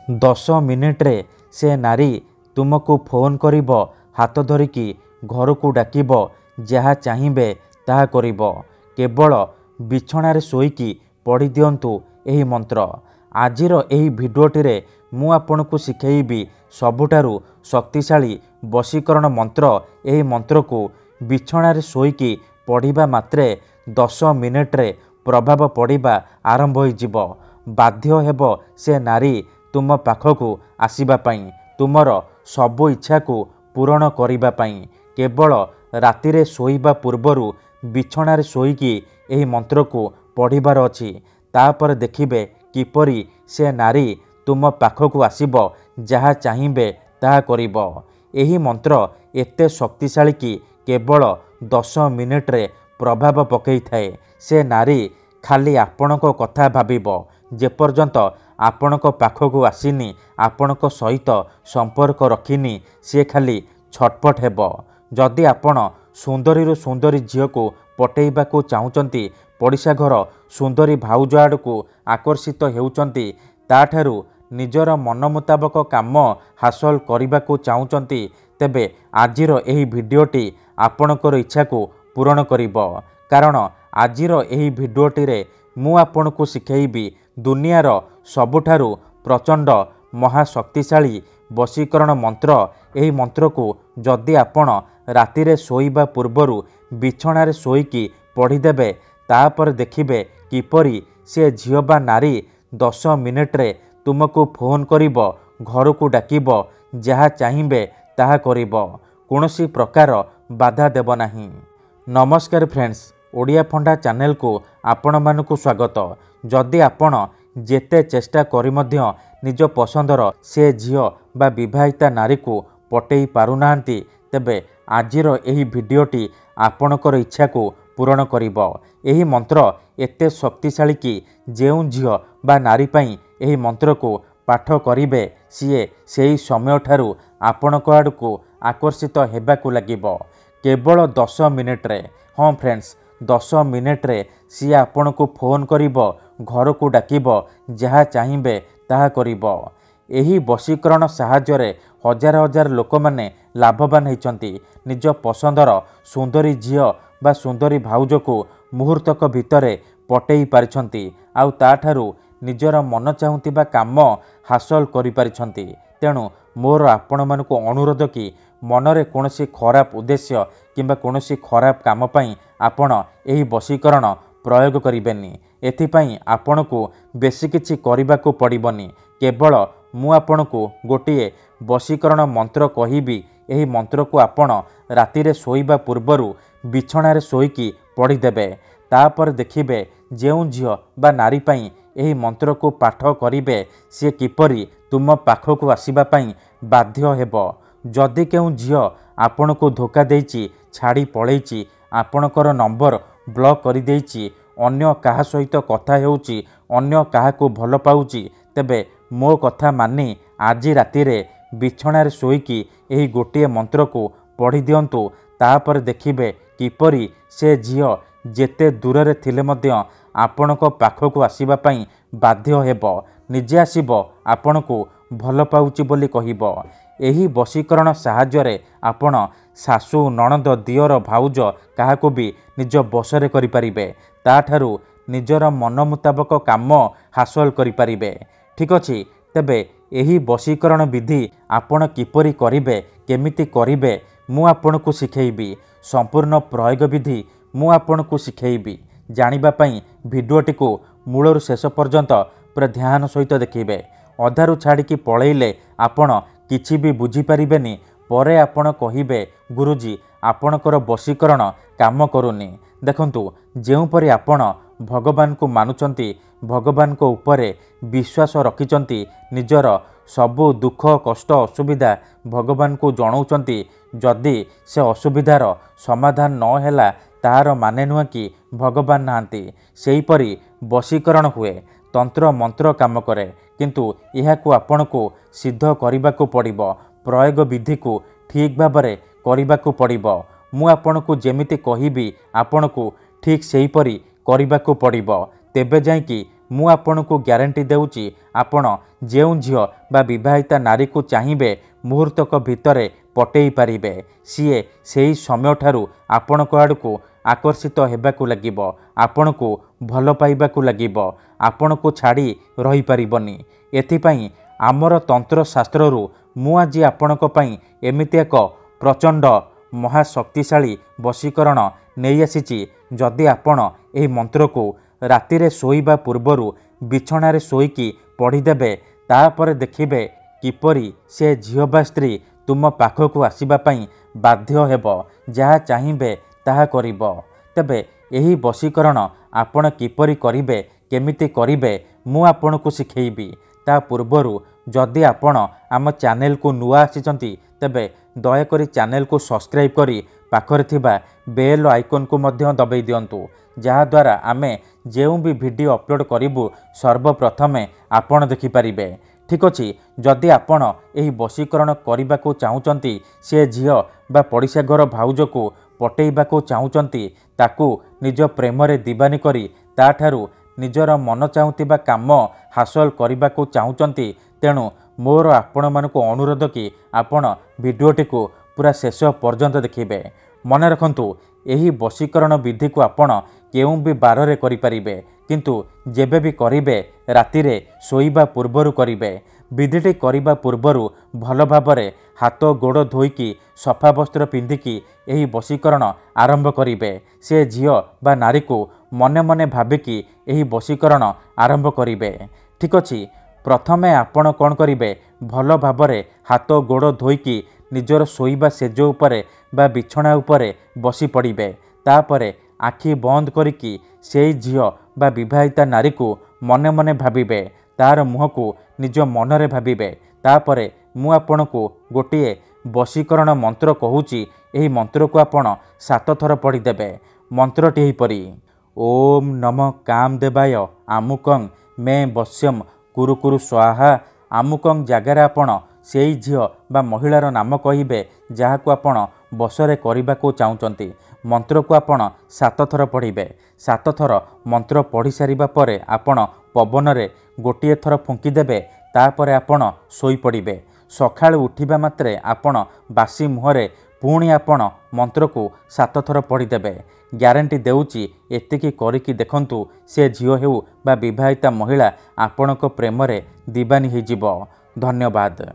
10 ମିନିଟ୍ରେ ସେ ନାରୀ ତୁମକୁ ଫୋନ୍ କରିବ, ହାତ ଧରିକି ଘରକୁ ଡାକିବ, ଯାହା ଚାହିଁବେ ତାହା କରିବ। କେବଳ ବିଛଣାରେ ଶୋଇକି ପଢ଼ି ଦିଅନ୍ତୁ ଏହି ମନ୍ତ୍ର। ଆଜିର ଏହି ଭିଡ଼ିଓଟିରେ ମୁଁ ଆପଣଙ୍କୁ ଶିଖେଇବି ସବୁଠାରୁ ଶକ୍ତିଶାଳୀ ବଶୀକରଣ ମନ୍ତ୍ର। ଏହି ମନ୍ତ୍ରକୁ ବିଛଣାରେ ଶୋଇକି ପଢ଼ିବା ମାତ୍ରେ 10 ମିନିଟ୍ରେ ପ୍ରଭାବ ପଡ଼ିବା ଆରମ୍ଭ ହୋଇଯିବ। ବାଧ୍ୟ ହେବ ସେ ନାରୀ ତୁମ ପାଖକୁ ଆସିବା ପାଇଁ, ତୁମର ସବୁ ଇଚ୍ଛାକୁ ପୂରଣ କରିବା ପାଇଁ। କେବଳ ରାତିରେ ଶୋଇବା ପୂର୍ବରୁ ବିଛଣାରେ ଶୋଇକି ଏହି ମନ୍ତ୍ରକୁ ପଢ଼ିବାର ଅଛି। ତାପରେ ଦେଖିବେ କିପରି ସେ ନାରୀ ତୁମ ପାଖକୁ ଆସିବ, ଯାହା ଚାହିଁବେ ତାହା କରିବ। ଏହି ମନ୍ତ୍ର ଏତେ ଶକ୍ତିଶାଳୀ କି କେବଳ 10 ମିନିଟ୍ରେ ପ୍ରଭାବ ପକାଇଥାଏ। ସେ ନାରୀ ଖାଲି ଆପଣଙ୍କ କଥା ଭାବିବ, ଯେପର୍ଯ୍ୟନ୍ତ ଆପଣଙ୍କ ପାଖକୁ ଆସିନି, ଆପଣଙ୍କ ସହିତ ସମ୍ପର୍କ ରଖିନି, ସେ ଖାଲି ଛଟପଟ ହେବ। ଯଦି ଆପଣ ସୁନ୍ଦରୀରୁ ସୁନ୍ଦରୀ ଝିଅକୁ ପଟେଇବାକୁ ଚାହୁଁଛନ୍ତି, ପଡ଼ିଶା ଘର ସୁନ୍ଦରୀ ଭାଉଜ ଆଡ଼କୁ ଆକର୍ଷିତ ହେଉଛନ୍ତି, ତାଠାରୁ ନିଜର ମନ ମୁତାବକ କାମ ହାସଲ କରିବାକୁ ଚାହୁଁଛନ୍ତି, ତେବେ ଆଜିର ଏହି ଭିଡ଼ିଓଟି ଆପଣଙ୍କର ଇଚ୍ଛାକୁ ପୂରଣ କରିବ। କାରଣ ଆଜିର ଏହି ଭିଡ଼ିଓଟିରେ ମୁଁ ଆପଣଙ୍କୁ ଶିଖେଇବି ଦୁନିଆର ସବୁଠାରୁ ପ୍ରଚଣ୍ଡ ମହାଶକ୍ତିଶାଳୀ ବଶୀକରଣ ମନ୍ତ୍ର। ଏହି ମନ୍ତ୍ରକୁ ଯଦି ଆପଣ ରାତିରେ ଶୋଇବା ପୂର୍ବରୁ ବିଛଣାରେ ଶୋଇକି ପଢ଼ିଦେବେ, ତାପରେ ଦେଖିବେ କିପରି ସେ ଝିଅ ବା ନାରୀ 10 ମିନିଟ୍ରେ ତୁମକୁ ଫୋନ୍ କରିବ, ଘରକୁ ଡାକିବ, ଯାହା ଚାହିଁବେ ତାହା କରିବ। କୌଣସି ପ୍ରକାର ବାଧା ଦେବ ନାହିଁ। ନମସ୍କାର ଫ୍ରେଣ୍ଡସ୍, ଓଡ଼ିଆ ଫଣ୍ଡା ଚ୍ୟାନେଲକୁ ଆପଣମାନଙ୍କୁ ସ୍ୱାଗତ। ଯଦି ଆପଣ ଯେତେ ଚେଷ୍ଟା କରି ମଧ୍ୟ ନିଜ ପସନ୍ଦର ସେ ଝିଅ ବା ବିବାହିତା ନାରୀକୁ ପଟେଇ ପାରୁନାହାନ୍ତି, ତେବେ ଆଜିର ଏହି ଭିଡ଼ିଓଟି ଆପଣଙ୍କର ଇଚ୍ଛାକୁ ପୂରଣ କରିବ। ଏହି ମନ୍ତ୍ର ଏତେ ଶକ୍ତିଶାଳୀ କି ଯେଉଁ ଝିଅ ବା ନାରୀ ପାଇଁ ଏହି ମନ୍ତ୍ରକୁ ପାଠ କରିବେ, ସିଏ ସେହି ସମୟଠାରୁ ଆପଣଙ୍କ ଆଡ଼କୁ ଆକର୍ଷିତ ହେବାକୁ ଲାଗିବ। କେବଳ 10 ମିନିଟ୍ରେ। ହଁ ଫ୍ରେଣ୍ଡସ୍, 10 ମିନିଟ୍ରେ ସିଏ ଆପଣଙ୍କୁ ଫୋନ୍ କରିବ, ଘରକୁ ଡାକିବ, ଯାହା ଚାହିଁବେ ତାହା କରିବ। ଏହି ବଶୀକରଣ ସାହାଯ୍ୟରେ ହଜାର ହଜାର ଲୋକମାନେ ଲାଭବାନ ହୋଇଛନ୍ତି। ନିଜ ପସନ୍ଦର ସୁନ୍ଦରୀ ଝିଅ ବା ସୁନ୍ଦରୀ ଭାଉଜକୁ ମୁହୂର୍ତ୍ତକ ଭିତରେ ପଟେଇ ପାରିଛନ୍ତି, ଆଉ ତାଠାରୁ ନିଜର ମନ ଚାହୁଁଥିବା କାମ ହାସଲ କରିପାରିଛନ୍ତି। ତେଣୁ ମୋର ଆପଣମାନଙ୍କୁ ଅନୁରୋଧ କି ମନରେ କୌଣସି ଖରାପ ଉଦ୍ଦେଶ୍ୟ କିମ୍ବା କୌଣସି ଖରାପ କାମ ପାଇଁ ଆପଣ ଏହି ବଶୀକରଣ ପ୍ରୟୋଗ କରିବେନି। ଏଥିପାଇଁ ଆପଣଙ୍କୁ ବେଶୀ କିଛି କରିବାକୁ ପଡ଼ିବନି। କେବଳ ମୁଁ ଆପଣଙ୍କୁ ଗୋଟିଏ ବଶୀକରଣ ମନ୍ତ୍ର କହିବି। ଏହି ମନ୍ତ୍ରକୁ ଆପଣ ରାତିରେ ଶୋଇବା ପୂର୍ବରୁ ବିଛଣାରେ ଶୋଇକି ପଢ଼ିଦେବେ। ତାପରେ ଦେଖିବେ ଯେଉଁ ଝିଅ ବା ନାରୀ ପାଇଁ ଏହି ମନ୍ତ୍ରକୁ ପାଠ କରିବେ, ସିଏ କିପରି ତୁମ ପାଖକୁ ଆସିବା ପାଇଁ ବାଧ୍ୟ ହେବ। ଯଦି କେଉଁ ଝିଅ ଆପଣଙ୍କୁ ଧୋକା ଦେଇଛି, ଛାଡ଼ି ପଳେଇଛି, ଆପଣଙ୍କର ନମ୍ବର ବ୍ଲକ୍ କରିଦେଇଛି, ଅନ୍ୟ କାହା ସହିତ କଥା ହେଉଛି, ଅନ୍ୟ କାହାକୁ ଭଲ ପାଉଛି, ତେବେ ମୋ କଥା ମାନି ଆଜି ରାତିରେ ବିଛଣାରେ ଶୋଇକି ଏହି ଗୋଟିଏ ମନ୍ତ୍ରକୁ ପଢ଼ି ଦିଅନ୍ତୁ। ତାପରେ ଦେଖିବେ କିପରି ସେ ଝିଅ ଯେତେ ଦୂରରେ ଥିଲେ ମଧ୍ୟ ଆପଣଙ୍କ ପାଖକୁ ଆସିବା ପାଇଁ ବାଧ୍ୟ ହେବ। ନିଜେ ଆସିବ, ଆପଣଙ୍କୁ ଭଲ ପାଉଛି ବୋଲି କହିବ। ଏହି ବଶୀକରଣ ସାହାଯ୍ୟରେ ଆପଣ ଶାଶୁ, ନଣନ୍ଦ, ଦିଅର, ଭାଉଜ କାହାକୁ ବି ନିଜ ବଶରେ କରିପାରିବେ। ତାଠାରୁ ନିଜର ମନ ମୁତାବକ କାମ ହାସଲ କରିପାରିବେ। ଠିକ୍ ଅଛି, ତେବେ ଏହି ବଶୀକରଣ ବିଧି ଆପଣ କିପରି କରିବେ, କେମିତି କରିବେ, ମୁଁ ଆପଣଙ୍କୁ ଶିଖେଇବି। ସମ୍ପୂର୍ଣ୍ଣ ପ୍ରୟୋଗ ବିଧି ମୁଁ ଆପଣଙ୍କୁ ଶିଖେଇବି। ଜାଣିବା ପାଇଁ ଭିଡ଼ିଓଟିକୁ ମୂଳରୁ ଶେଷ ପର୍ଯ୍ୟନ୍ତ ପୁରା ଧ୍ୟାନ ସହିତ ଦେଖିବେ। ଅଧାରୁ ଛାଡ଼ିକି ପଳେଇଲେ ଆପଣ କିଛି ବି ବୁଝିପାରିବେନି। ପରେ ଆପଣ କହିବେ, ଗୁରୁଜୀ ଆପଣଙ୍କର ବଶୀକରଣ କାମ କରୁନି। ଦେଖନ୍ତୁ, ଯେଉଁପରି ଆପଣ ଭଗବାନଙ୍କୁ ମାନୁଛନ୍ତି, ଭଗବାନଙ୍କ ଉପରେ ବିଶ୍ୱାସ ରଖିଛନ୍ତି, ନିଜର ସବୁ ଦୁଃଖ, କଷ୍ଟ, ଅସୁବିଧା ଭଗବାନଙ୍କୁ ଜଣାଉଛନ୍ତି, ଯଦି ସେ ଅସୁବିଧାର ସମାଧାନ ନ ହେଲା, ତାହାର ମାନେ ନୁହେଁ କି ଭଗବାନ ନାହାନ୍ତି। ସେହିପରି ବଶୀକରଣ ହୁଏ, ତନ୍ତ୍ର ମନ୍ତ୍ର କାମ କରେ, କିନ୍ତୁ ଏହାକୁ ଆପଣଙ୍କୁ ସିଦ୍ଧ କରିବାକୁ ପଡ଼ିବ। ପ୍ରୟୋଗ ବିଧିକୁ ଠିକ୍ ଭାବରେ କରିବାକୁ ପଡ଼ିବ। ମୁଁ ଆପଣଙ୍କୁ ଯେମିତି କହିବି, ଆପଣଙ୍କୁ ଠିକ୍ ସେହିପରି କରିବାକୁ ପଡ଼ିବ। ତେବେ ଯାଇକି मु आपणको ग्यारंटी देउची आपण जेउ झियो बा विवाहिता नारी को चाहिए मुहूर्तक भितरे पटेई पारिबे सीए सेही समय ठारू आपणको आड़को आकर्षित हेबाकू लागिबो आपणको भल पाइबाकू लागिबो आपणको छाड़ी रही पारिबनी एथिपाई आमर तंत्र शास्त्ररू मु आज आपणको पई एमिति एक प्रचंड महाशक्तिशाली वशीकरण नहीं आसीची जदि आपण एही मंत्र को रातिरे शोइबा पूर्वरु बिछणारे शोइकी पढ़ीदेवे तापर देखिबे किपरि से झियो बा स्त्री तुम पाखकू आसीबा पई बाध्य हेबो जहा चाहिए ताहा करिबो तेबे एही वशीकरण आपण किपरि करिबे केमिति करिबे मु आपणको शिखेइबी ता पूर्वरु जदि आपण आम चैनल को नुआ आसीचंती तेबे दयाकरी चैनल को सब्सक्राइब करी पाखरे थिबा बेल आइकन को मध्य दबाई दियंतु जहाद्वारा आमे जेउ भी वीडियो अपलोड करिबु सर्वप्रथमे आपण देखि पारिबे ठीक अछि जदि आपण एही वशीकरण करिबा को चाहुचंती से झियो बा पड़िसा घर भाउज को पटेइबा को चाहुचंती ताकू निज प्रेम रे दीवानी करी ताठारू निजर मन चाहुतिबा काम हासिल करिबा को चाहुचंती तेणु मोर आपण मानकु अनुरोध कि आपण भिडियोटी को पूरा शेष पर्यंत देखिबे मन रखंतु एही वशीकरण विधि को आपण केउ भी बार रे करि परिबे किंतु जेबे भी करिबे रातिरे सोइबा पूर्वरु करिबे विधिटी करिबा पूर्वरु भल भाबरे हाथ गोड़ धोईकी सफा वस्त्र पिंधिकी एही वशीकरण आरंभ करिबे से झियो बा नारी को मने मने भाबिकी एही वशीकरण आरंभ करिबे ठीक अछि प्रथमे आपण कौन करिबे भल भाबरे हाथ गोड़ धोईकी निजर शोइबा सेज उपरे बा बिछणा उपरे बसी पड़िबे तापरे आखि बंद करिकी सेई झियो बा विवाहिता नारी को मने मने भाबिबे तार मुह को निज मनरे भाबिबे तापरे मु आपणको गोटिए वशीकरण मंत्र कहूची एही मंत्र को आपण 7 थर पढ़ीदेवे मंत्रटी एहिपरि ओम नमः कामदेवाय आमुकं मे वश्यम कुरु कुरु स्वाहा आमुकं जगार आपण सेई झियो बा महिलार नाम कहिबे जहाको आपण बसरे करने को चाहूँगी मंत्र को आपण 7 थर पढ़िबे 7 थर मंत्र पढ़ी सारिबा परे आपण पवन रे गोटिए थर फुंकीदेवे तापरे आपण शोई पड़िबे सकाळु उठिबा मात्रे आपण बासी मुहरे पुणी आपण मंत्र को 7 थर पढ़ीदेवे ग्यारंटी देउची एतिकी करिकी देखंतु से झियो हेउ बा विवाहिता महिला आपणक प्रेम रे दीवानी हो जिवो। धन्यवाद।